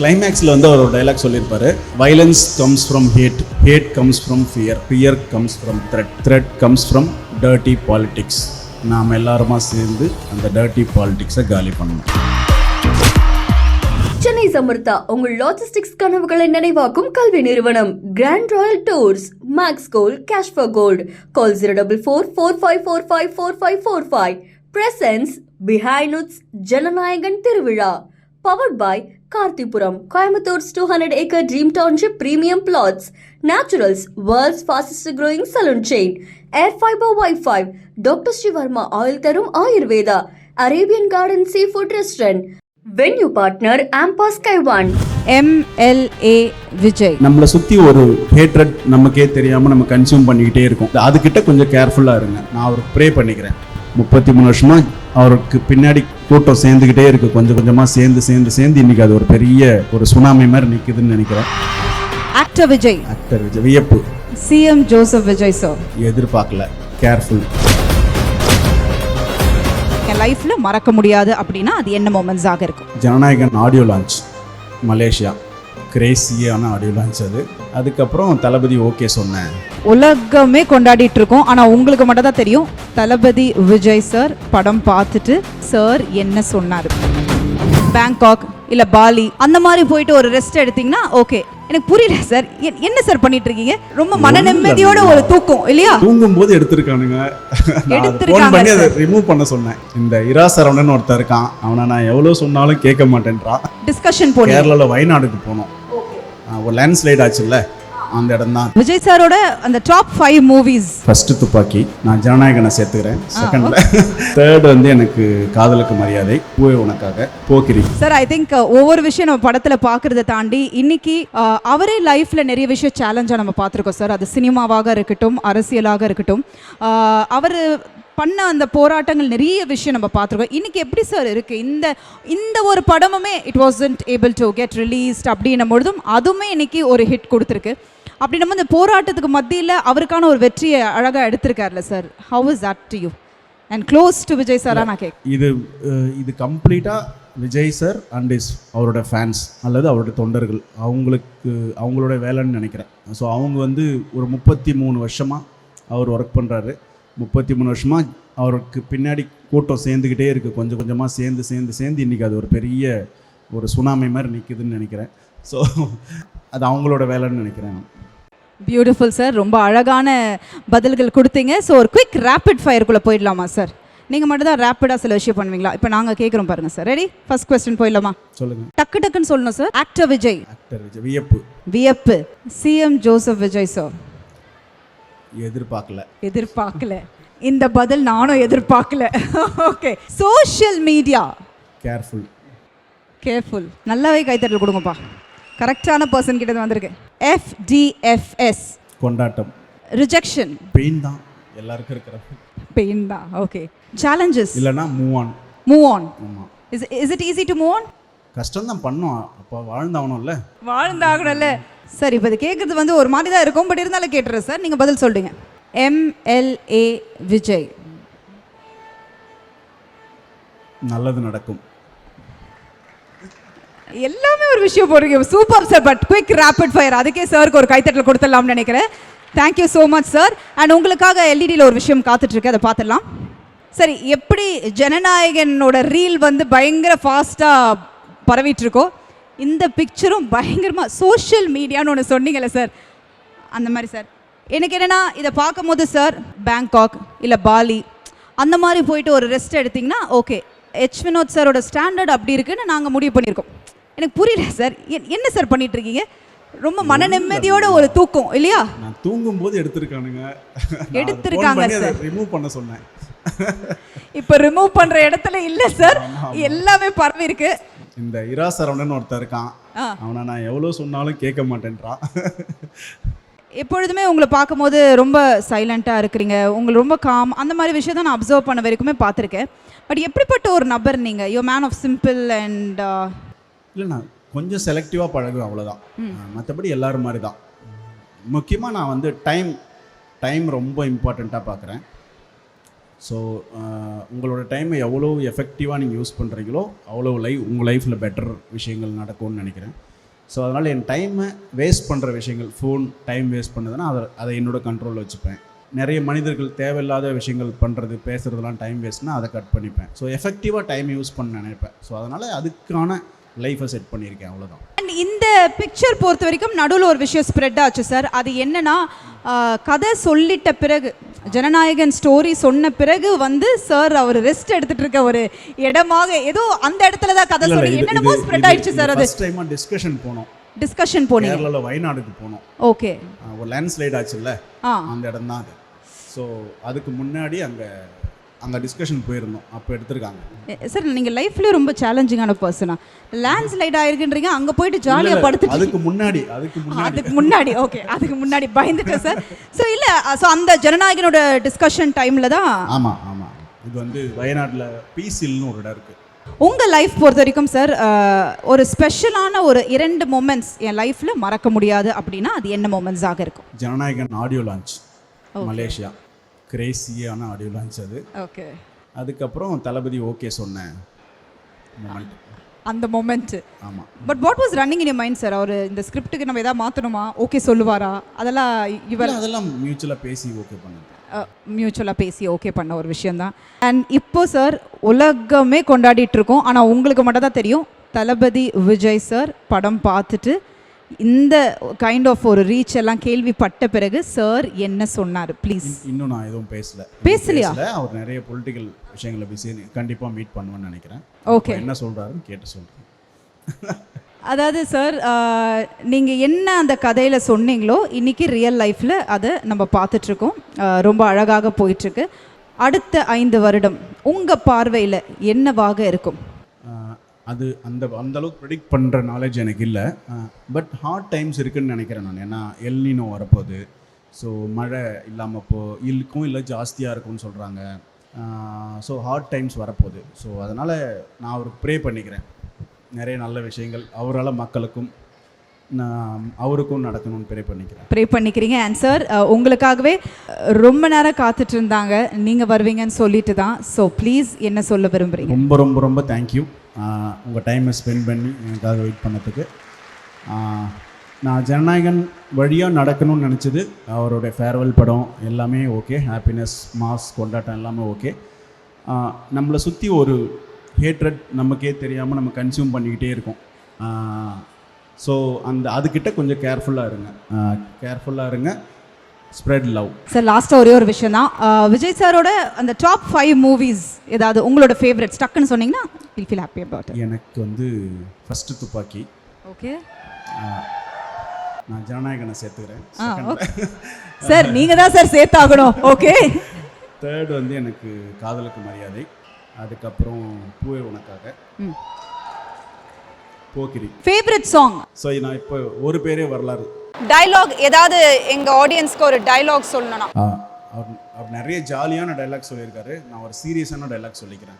கிளைமேக்ஸில் வந்து அவர் ஒரு டைலாக் சொல்லியிருப்பாரு, violence comes from hate, hate comes from fear, fear comes from threat, threat comes from dirty politics. நாம் எல்லாருமா சேர்ந்து அந்த டர்ட்டி பாலிடிக்ஸை காலி பண்ணணும். சென்னை சமர்த்தா உங்கள் லாஜிஸ்டிக்ஸ் கனவுகளை நினைவாக்கும் கல்வி நிறுவனம் grand royal tours, max gold, cash for gold. Call 04445454545. Presents Behindwoods Jananayagan திருவிழா. Powered by Karthipuram, Coimbator's 200-acre Dream Township Premium Plots. Naturals, world's fastest growing salon chain. Air Fiber Wi-Fi. Dr. Shivarma Oil Tharum Ayurveda. Arabian Garden Seafood Restaurant. Venue partner Ampa Sky1. MLA Vijay. நம்மளை சுற்றி ஒரு hatred நமக்கே தெரியாமல் நம்ம consume பண்ணிக்கிட்டே இருக்கோம். அதுக்கிட்ட கொஞ்சம் கேர்ஃபுல்லாக இருங்க. நான் அவருக்கு ப்ரே பண்ணிக்கிறேன். 33 வருஷமாக அவருக்கு பின்னாடி கூட்டம் சேர்ந்துக்கிட்டே இருக்குது. கொஞ்சம் கொஞ்சமாக சேர்ந்து இன்னைக்கு அது ஒரு பெரிய ஒரு சுனாமி மாதிரி நிற்குதுன்னு நினைக்கிறேன். ஆக்டர் விஜய். வியப்பு. CM Joseph Vijay sir. எதிர்பார்க்கல. கேர்ஃபுல். என் லைஃப்ல மறக்க முடியாது அப்படின்னா அது என்ன மொமெண்ட்ஸாக இருக்கும்? Jananayagan audio launch, Malaysia. கிரேசியான ஆடியோ லான்ச் அது. அதுக்கப்புறம் தளபதி ஓகே சொன்னேன். உலகமே கொண்டாடிட்டு இருக்கோம், ஆனால் உங்களுக்கு மட்டும் தான் தெரியும் தளபதி விஜய் சார் படம் பார்த்துட்டு சார் என்ன சொன்னார். பேங்காக் இல்லை பாலி அந்த மாதிரி போயிட்டு ஒரு ரெஸ்ட் எடுத்தீங்கன்னா ஓகே. எனக்கு புரியல சார், என்ன சார் பண்ணிட்டு இருக்கீங்க? ரொம்ப மன நிம்மதியோட ஒரு தூக்கம் இல்லையா? தூங்கும் போது எடுத்திருக்கானுங்க. ரிமூவ் பண்ண சொன்னேன். இந்த இரா சரவணன் ஒருத்தர் இருக்கான், அவனை நான் எவ்வளவு சொன்னாலும் கேட்க மாட்டேன்றான். டிஸ்கஷன் போனோம். கேரளாவில் வயநாடுக்கு போனோம். ஒரு லேண்ட் ஸ்லைட் ஆச்சுல்ல, அந்த இடம் தான். விஜய் சாரோட அந்த டாப் 5 மூவிஸ். ஃபர்ஸ்ட் துப்பாக்கி, நான் ஜனநாயகனை சேர்த்துக்கிறேன். செகண்ட்ல தேர்ட் வந்து எனக்கு காதலுக்கு மரியாதை, பூவே உனக்காக, போக்கிரி. சார் ஐ திங்க் ஒவ்வொரு விஷயம் நம்ம படத்துல பாக்குறத தாண்டி இன்னைக்கு அவரே லைஃப்ல நிறைய விஷயம் சேலஞ்சா நம்ம பார்த்துருக்கோம் சார். அது சினிமாவாக இருக்கட்டும், அரசியலாக இருக்கட்டும், அவர் பண்ண அந்த போராட்டங்கள் நிறைய விஷயம் நம்ம பார்த்துருக்கோம். இன்னைக்கு எப்படி சார் இருக்கு இந்த ஒரு படமுமே it wasn't able to get released அப்படின்னும் பொழுதும் அதுவுமே இன்னைக்கு ஒரு ஹிட் கொடுத்துருக்கு. அப்படி நம்ம இந்த போராட்டத்துக்கு மத்தியில் அவருக்கான ஒரு வெற்றியை அழகாக எடுத்திருக்காருல்ல sir. How is that to you and close to Vijay சாரா? நான் இது கம்ப்ளீட்டாக விஜய் சார் அண்ட் அவரோட ஃபேன்ஸ் அல்லது அவரோட தொண்டர்கள் அவங்களோட வேலைன்னு நினைக்கிறேன். ஸோ அவங்க வந்து ஒரு 33 வருஷமாக அவர் ஒர்க் பண்ணுறாரு. 33 வருஷமாக அவருக்கு பின்னாடி கூட்டம் சேர்ந்துக்கிட்டே இருக்குது. கொஞ்சம் கொஞ்சமாக சேர்ந்து இன்றைக்கி அது ஒரு பெரிய ஒரு சுனாமி மாதிரி நிற்குதுன்னு நினைக்கிறேன். ஸோ அது அவங்களோட வேலைன்னு நினைக்கிறேன். பியூட்டிஃபுல் சார், ரொம்ப அழகான பதில்கள் கொடுத்தீங்க. ஸோ ஒரு குவிக் ரேப்பிட் ஃபயருக்குள்ளே போயிடலாமா சார்? நீங்கள் மட்டும் தான் ரேப்பிடாக சில விஷயம் பண்ணுவீங்களா? இப்போ நாங்கள் கேட்குறோம் பாருங்கள் சார். ரெடி? ஃபர்ஸ்ட் கொஸ்டின் போயிடலாமா? சொல்லுங்கள். டக்குன்னு சொல்லணும் சார். ஆக்டர் விஜய். வியப்பு. CM Joseph Vijay sir. எதிர்பார்க்கல. இந்த பதில் நானும் எதிர்பார்க்கல. ஓகே. Social media. கேர்ஃபுல். நல்லாவே கைத்தட்டல் கொடுங்கப்பா. கரெக்டான பர்சன் கிட்ட வந்திருக்கு. FDFS. கொண்டாட்டம். ரிஜெக்ஷன். பெயின் தான் எல்லாருக்கும் இருக்கிற பெயின் தான். ஓகே. சேலஞ்சஸ். இல்லனா மூவ் ஆன். ஆமா. Is it easy to move on? கஷ்டம் தான் பண்ணோம். அப்போ வாழ்ந்தாகணும்ல. சரி, இப்போ இது கேட்குறது வந்து ஒரு மாதிரி தான் இருக்கும், பட் இருந்தாலும் கேட்டுறேன் சார். நீங்கள் பதில் சொல்லுங்க. MLA விஜய். நல்லது நடக்கும். எல்லாமே ஒரு விஷயம் போடுறீங்க. Super sir. But quick rapid fire. அதுக்கே சாருக்கு ஒரு கைத்தட்டல் கொடுத்துடலாம்னு நினைக்கிறேன். Thank you so much sir. And உங்களுக்காக LEDயில் ஒரு விஷயம் காத்துட்ருக்கு, அதை பார்த்துடலாம். சரி, எப்படி ஜனநாயகனோட ரீல் வந்து பயங்கர ஃபாஸ்ட்டாக பரவிட்டுருக்கோ, இந்த பிக்சரும் பயங்கரமாக சோஷியல் மீடியான்னு ஒன்று சொன்னீங்கல்ல சார், அந்த மாதிரி சார். எனக்கு என்னென்னா இதை பார்க்கும் போது சார் பேங்காக் இல்லை பாலி அந்த மாதிரி போயிட்டு ஒரு ரெஸ்ட் எடுத்திங்கன்னா ஓகே. வினோத் சாரோட ஸ்டாண்டர்ட் அப்படி இருக்குன்னு நாங்கள் முடிவு பண்ணியிருக்கோம். எனக்கு புரியல சார், என்ன சார் பண்ணிட்டு இருக்கீங்க? ரொம்ப மன நிம்மதியோட ஒரு தூக்கம் இல்லையா? நான் தூங்கும் போது எடுத்திருக்காங்க சார். ரிமூவ் பண்ண சொன்னேன். இப்போ ரிமூவ் பண்ணுற இடத்துல இல்லை சார், எல்லாமே பரவி இருக்கு. இந்த இரா சரவணன் ஒருத்தர் இருக்கான், அவனை நான் எவ்வளோ சொன்னாலும் கேட்க மாட்டேன்றான். எப்பொழுதுமே உங்களை பார்க்கும்போது ரொம்ப சைலண்ட்டாக இருக்கிறீங்க, உங்களுக்கு ரொம்ப காம், அந்த மாதிரி விஷயம் தான் நான் அப்சர்வ் பண்ண வரைக்குமே பார்த்துருக்கேன். பட் எப்படிப்பட்ட ஒரு நபர் நீங்கள்? You man of simple and இல்லை, நான் கொஞ்சம் செலக்டிவாக பழகுவேன், அவ்வளோதான். மற்றபடி எல்லோரும் மாதிரி தான். முக்கியமாக நான் வந்து டைம் ரொம்ப இம்பார்ட்டண்ட்டாக பார்க்குறேன். ஸோ உங்களோட டைமை எவ்வளோ எஃபெக்டிவாக நீங்கள் யூஸ் பண்ணுறீங்களோ அவ்வளோ உங்கள் லைஃப்பில் பெட்டர் விஷயங்கள் நடக்கும்னு நினைக்கிறேன். ஸோ அதனால் என் டைமை வேஸ்ட் பண்ணுற விஷயங்கள், ஃபோன் டைம் வேஸ்ட் பண்ணுதுன்னா அதை என்னோட கண்ட்ரோலில் வச்சுப்பேன். நிறைய மனிதர்கள் தேவையில்லாத விஷயங்கள் பண்ணுறது, பேசுகிறதுலாம் டைம் வேஸ்ட்னா அதை கட் பண்ணிப்பேன். ஸோ எஃபெக்டிவாக டைம் யூஸ் பண்ண நினைப்பேன். ஸோ அதனால் அதுக்கான லைஃப்பை செட் பண்ணியிருக்கேன், அவ்வளோதான். அண்ட் இந்த பிக்சர் பொறுத்த வரைக்கும் நடுவில் ஒரு விஷயம் ஸ்ப்ரெட் ஆச்சு சார். அது என்னன்னா, கதை சொல்லிட்ட பிறகு, ஜனநாயகன் ஸ்டோரி சொன்ன பிறகு வந்து சார் அவர் ரெஸ்ட் எடுத்துட்டு இருக்க ஒரு இடமாக ஏதோ அந்த இடத்துல தான் கதை சொல்லி என்னென்னமோ ஸ்ப்ரெட் ஆயிடுச்சு சார். அது ஃபர்ஸ்ட் டைமாக டிஸ்கஷன் போனோம். கேரளாவில் வயநாடுக்கு போனோம். ஓகே. ஒரு லேண்ட்ஸ்லைட் ஆச்சுல்ல, அந்த இடம் தான் அது. ஸோ அதுக்கு முன்னாடி அங்கே டிஸ்கஷன் போயிருந்தோம், அப்போ எடுத்திருக்காங்க. சார் நீங்கள் லைஃப்ல ரொம்ப சேலஞ்சிங்கான பர்சனா? லேண்ட்ஸ்லைட் ஆயிருக்குன்றீங்க, அங்கே போயிட்டு ஜாலியாக படுத்துட்டு அதுக்கு முன்னாடி ஓகே, அதுக்கு முன்னாடி பயந்துட்டேன் சார். ஸோ இல்லை, ஸோ அந்த ஜனநாயகனோட டிஸ்கஷன் டைமில் தான். ஆமாம், இது வந்து வயநாட்டில் பீசில்னு ஒரு இடம் இருக்குது. உங்கள் லைஃப் பொறுத்த வரைக்கும் சார், ஒரு ஸ்பெஷலான ஒரு 2 மொமெண்ட்ஸ் என் லைஃப்பில் மறக்க முடியாது அப்படின்னா அது என்ன மொமெண்ட்ஸாக இருக்கும்? ஜனநாயகன் ஆடியோ லான்ச், மலேசியா, கிரேசியான ஆடியோ லான்ச் அது. ஓகே. அதுக்கப்புறம் தளபதி ஓகே சொன்ன மொமெண்ட், அந்த மொமெண்ட். ஆமாம். But what was running in your mind sir? அவர் இந்த ஸ்கிரிப்டுக்கு நம்ம எதாவது மாற்றணுமா, ஓகே சொல்லுவாரா? அதெல்லாம் மியூச்சுவலாக பேசி ஓகே பண்ணது. மியூச்சுவலாக பேசி ஓகே பண்ண ஒரு விஷயந்தான். அண்ட் இப்போ சார் உலகமே கொண்டாடிட்டு இருக்கோம், ஆனால் உங்களுக்கு மட்டும் தான் தெரியும், தளபதி விஜய் சார் படம் பார்த்துட்டு இந்த கைண்ட் ஆஃப் ஒரு ரீச் எல்லாம் கேள்விப்பட்ட பிறகு சார் என்ன சொன்னார்? ப்ளீஸ். இன்னும் நான் எதுவும் பேசலையா? அவர் நிறைய பொலிட்டிக்கல் விஷயங்களை பிஸி, கண்டிப்பாக மீட் பண்ணுவேன்னு நினைக்கிறேன். ஓகே, என்ன சொல்கிறாருன்னு கேட்டு சொல்கிறேன். அதாவது சார், நீங்கள் என்ன அந்த கதையில் சொன்னீங்களோ இன்றைக்கி ரியல் லைஃப்பில் அதை நம்ம பார்த்துட்ருக்கோம். ரொம்ப அழகாக போயிட்டுருக்கு. அடுத்த 5 வருடம் உங்கள் பார்வையில் என்னவாக இருக்கும்? அது அந்த அளவுக்கு ப்ரெடிக்ட் பண்ணுற நாலேஜ் எனக்கு இல்லை. பட் ஹார்ட் டைம்ஸ் இருக்குதுன்னு நினைக்கிறேன் நான். ஏன்னா எல்னினோ வரப்போகுது. ஸோ மழை இல்லாமல் இல்லை ஜாஸ்தியாக இருக்கும்னு சொல்கிறாங்க. ஸோ ஹார்ட் டைம்ஸ் வரப்போகுது. ஸோ அதனால் நான் அவருக்கு ப்ரே பண்ணிக்கிறேன், நிறைய நல்ல விஷயங்கள் அவரால் மக்களுக்கும் அவருக்கும் நடக்கணும்னு ப்ரே பண்ணிக்கிறீங்க. அண்ட் சார், உங்களுக்காகவே ரொம்ப நேரம் காத்துட்டு இருந்தாங்க, நீங்கள் வருவீங்கன்னு சொல்லிட்டு தான். ஸோ ப்ளீஸ் என்ன சொல்ல விரும்புகிறீங்க? ரொம்ப ரொம்ப ரொம்ப தேங்க்யூ, உங்கள் டைமை ஸ்பெண்ட் பண்ணி எனக்காக வெயிட் பண்ணதுக்கு. நான் ஜனநாயகன் வழியாக நடக்கணும்னு நினச்சது, அவருடைய ஃபேர்வெல் படம் எல்லாமே ஓகே, ஹாப்பினஸ், மாஸ், கொண்டாட்டம் எல்லாமே ஓகே. நம்மளை சுற்றி ஒரு ஹேட்ரட் நமக்கே தெரியாமல் நம்ம கன்சியூம் பண்ணிக்கிட்டே இருக்கோம். ஸோ அதுக்கிட்ட கொஞ்சம் கேர்ஃபுல்லாக இருங்க. Spread love. சார், லாஸ்ட்டாக ஒரே ஒரு விஷயம் தான், விஜய் சாரோட அந்த டாப் 5 மூவிஸ் ஏதாவது உங்களோட ஃபேவரட் டக்குன்னு சொன்னீங்கன்னா will feel happy about it. எனக்கு வந்து ஃபஸ்ட்டு துப்பாக்கி. ஓகே. நான் ஜனநாயகனை சேர்த்துக்கிறேன். சார் நீங்கள் தான் சார் சேர்த்தாகணும். ஓகே. தேர்ட் வந்து எனக்கு காதலுக்கு மரியாதை. அதுக்கப்புறம் பூவே உனக்காக, போக்கிரி. Favourite song? ஸோ நான் இப்போ ஒரு பேரே வரலாறு. டயலாக் ஏதாவது எங்கள் ஆடியன்ஸ்க்கு ஒரு டயலாக் சொல்லணும்னா? அவர் நிறைய ஜாலியான டைலாக் சொல்லியிருக்காரு. நான் ஒரு சீரியஸான டைலாக் சொல்லிக்கிறேன்.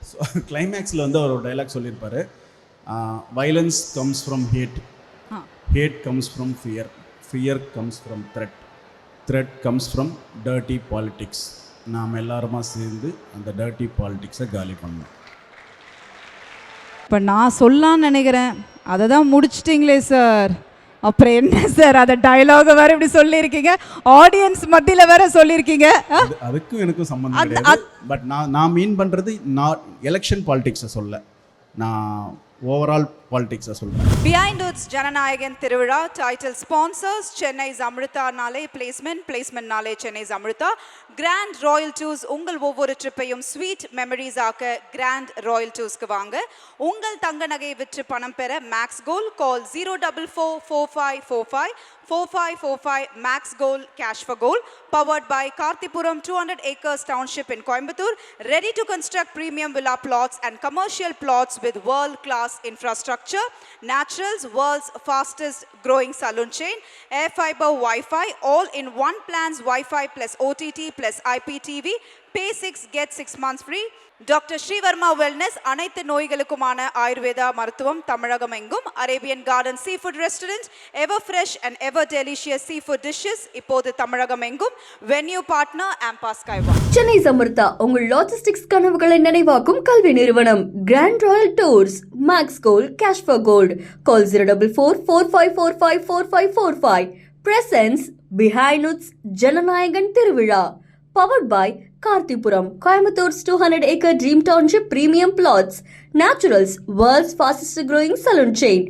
ஸோ கிளைமேக்ஸில் வந்து அவர் ஒரு டைலாக் சொல்லியிருப்பார், violence comes from hate, hate comes from fear, fear comes from threat, threat comes from dirty politics. நாம் எல்லாருமா சேர்ந்து அந்த டர்ட்டி பாலிட்டிக்ஸை காலி பண்ணோம். இப்போ நான் சொல்லலான்னு நினைக்கிறேன், அதை தான் முடிச்சிட்டிங்களே சார். அப்புறம் என்ன சார், அதை டயலாக வேறு இப்படி சொல்லியிருக்கீங்க, ஆடியன்ஸ் மத்தியில் வேற சொல்லியிருக்கீங்க. அதுக்கும் எனக்கும் சம்மந்தம் கிடையாது. பட் நான் மீன் பண்ணுறது நான் எலெக்ஷன் பாலிட்டிக்ஸை சொல்ல, நான் ஓவரால் பாலிடிக்ஸை சொல்கிறேன். பிஹைண்ட் உட்ஸ் ஜனநாயகன் திருவிழா டைட்டில் ஸ்பான்சர்ஸ் சென்னைஸ் அமிர்தா நாளே பிளேஸ்மெண்ட் நாளே Chennai's Amrita. Grand royal tours, உங்கள் ஒவ்வொரு ட்ரிப்பையும் ஸ்வீட் மெமரிஸ் ஆக்க கிராண்ட் ராயல் டூர்ஸ்க்கு வாங்க. உங்கள் தங்க நகை விற்று பணம் பெற max gold, call 04445454545 Max Gold Cash for Gold, powered by Karthipuram 200 acres township in Coimbatore, ready to construct premium villa plots and commercial plots with world-class infrastructure. Naturals, world's fastest growing saloon chain, air fiber Wi-Fi, all in one plans Wi-Fi plus OTT plus IPTV, Pay 6 get 6 months free. Doctor Srivarma wellness அனைத்து நோய்களுக்குமான ஆயுர்வேதா மருத்துவம் தமிழகம் எங்கும். Arabian garden sea food restaurant, ever fresh and ever delicious sea food dishes இப்போது தமிழகம் எங்கும். Venue partner ஆம்பாஸ் ஸ்கைவான். சென்னை சமர்த்தா உங்கள் logistics கனவுகளை நினைவாக்கும் கல்வி நிறுவனம் grand royal tours, max gold, cash for gold. Call 04445454545. Presents Behindwoods Jananayagan திருவிழா. Powered by Karthipuram, Coimbator's 200-acre Dream Township Premium Plots. Naturals, world's fastest growing salon chain.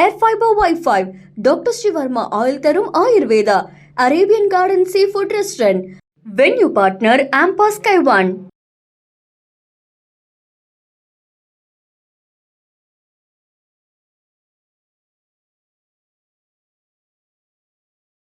Air Fiber Wi-Fi. Dr. Shivarma Oil Tarum Ayurveda. Arabian Garden Seafood Restaurant. Venue partner Ampa Sky One.